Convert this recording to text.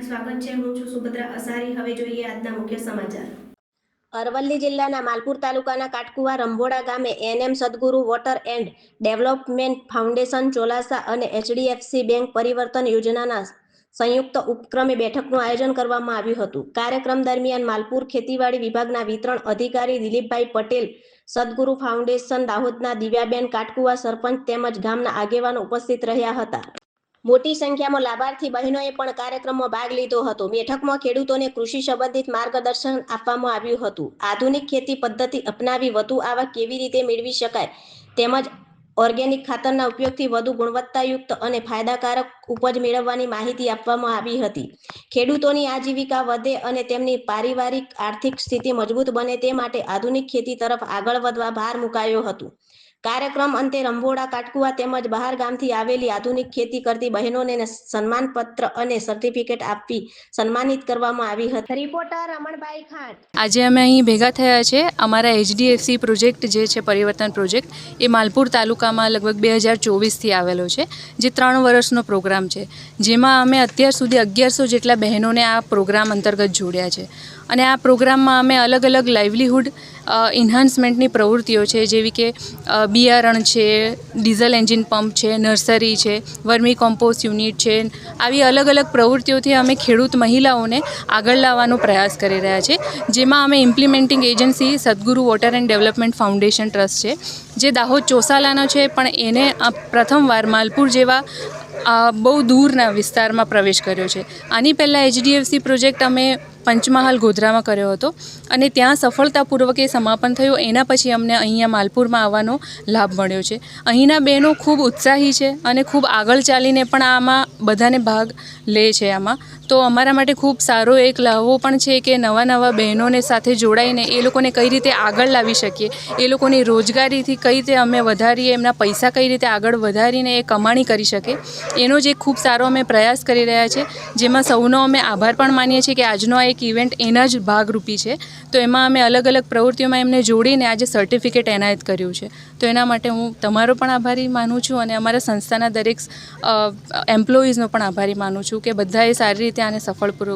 સ્વાગત છે। હું છું સુભદ્રા અસારી। હવે જોઈએ આજના મુખ્ય સમાચાર। અરવલ્લી જિલ્લાના માલપુર તાલુકાના કાટકુવા રંભોડા ગામે એનએમ સદગુરુ વોટર એન્ડ ડેવલપમેન્ટ ફાઉન્ડેશન ચોલાસા અને એચડીએફસી બેંક પરિવર્તન યોજનાના સંયુક્ત ઉપક્રમે બેઠકનું આયોજન કરવામાં આવ્યું હતું। કાર્યક્રમ દરમિયાન માલપુર ખેતીવાડી વિભાગના વિતરણ અધિકારી દિલીપભાઈ પટેલ, સદગુરુ ફાઉન્ડેશન દાહોદના દિવ્યાબેન, કાટકુવા સરપંચ તેમજ ગામના આગેવાનો ઉપસ્થિત રહ્યા હતા। મોટી સંખ્યામાં લાભાર્થી બહેનોએ પણ કાર્યક્રમમાં ભાગ લીધો હતો। બેઠકમાં ખેડૂતોને કૃષિ સંબંધિત માર્ગદર્શન આપવામાં આવ્યું હતું। આધુનિક ખેતી પદ્ધતિ અપનાવી વધુ આવક કેવી રીતે મેળવી શકાય તેમજ ઓર્ગેનિક ખાતરના ઉપયોગથી વધુ ગુણવત્તાયુક્ત અને ફાયદાકારક ઉપજ મેળવવાની માહિતી આપવામાં આવી હતી। ખેડૂતોની આજીવિકા વધે અને તેમની પારિવારિક આર્થિક સ્થિતિ મજબૂત બને તે માટે આધુનિક ખેતી તરફ આગળ વધવા ભાર મુકાયો હતો। કાર્યક્રમ અંતે રંભોડા, કાટકુવા તેમજ બહાર ગામથી આવેલી આધુનિક ખેતી કરતી બહેનોને સન્માનપત્ર અને સર્ટિફિકેટ આપી સન્માનિત કરવામાં આવી હતી। રિપોર્ટર રમણભાઈ ખાંટ। આજે અમે અહીં ભેગા થયા છે। અમારા એચડીએફસી પ્રોજેક્ટ જે છે પરિવર્તન પ્રોજેક્ટ એ માલપુર તાલુકામાં લગભગ 2024થી આવેલો છે, જે 3 વર્ષનો પ્રોગ્રામ છે, જેમાં અમે અત્યાર સુધી 1100 જેટલા બહેનોને આ પ્રોગ્રામ અંતર્ગત જોડ્યા છે। અને આ પ્રોગ્રામમાં અમે અલગ અલગ લાઇવલીહુડ ઇન્હાન્સમેન્ટની પ્રવૃત્તિઓ છે, જેવી કે બિયારણ છે, ડીઝલ એન્જિન પંપ છે, નર્સરી છે, વર્મી કોમ્પોસ્ટ યુનિટ છે, આવી અલગ અલગ પ્રવૃત્તિઓથી અમે ખેડૂત મહિલાઓને આગળ લાવવાનો પ્રયાસ કરી રહ્યા છે। જેમાં અમે ઇમ્પ્લિમેન્ટિંગ એજન્સી સદગુરુ water and development foundation trust છે, જે દાહોદ ચોસાલાનો છે, પણ એને પ્રથમવાર માલપુર જેવા બહુ દૂરના વિસ્તારમાં પ્રવેશ કર્યો છે। આની પહેલાં એચડીએફસી પ્રોજેક્ટ અમે પંચમહાલ ગોધરામાં કર્યો હતો અને ત્યાં સફળતાપૂર્વક એ સમાપન થયું। એના પછી અમને અહીંયા માલપુરમાં આવવાનો લાભ મળ્યો છે। અહીંના બહેનો ખૂબ ઉત્સાહી છે અને ખૂબ આગળ ચાલીને પણ આમાં બધાને ભાગ લે છે આમાં। તો અમારા માટે ખૂબ સારો એક લાવો પણ છે કે નવા બહેનોને સાથે જોડાઈને એ લોકોને કઈ રીતે આગળ લાવી શકીએ, એ લોકોની રોજગારીથી કઈ રીતે અમે વધારીએ, એમના પૈસા કઈ રીતે આગળ વધારીને એ કમાણી કરી શકે, એનો જ એક ખૂબ સારો અમે પ્રયાસ કરી રહ્યા છે। જેમાં સૌનો અમે આભાર પણ માનીએ છીએ કે આજનો આ એક ઇવેન્ટ એના જ ભાગરૂપી છે। તો એમાં અમે અલગ અલગ પ્રવૃત્તિઓમાં એમને જોડીને આજે સર્ટિફિકેટ એનાયત કર્યું છે। તો એના માટે હું તમારો પણ આભારી માનું છું અને અમારા સંસ્થાના દરેક એમ્પ્લોઈઝનો પણ આભારી માનું છું કે બધાએ સારી રીતે આને સફળપૂર્વક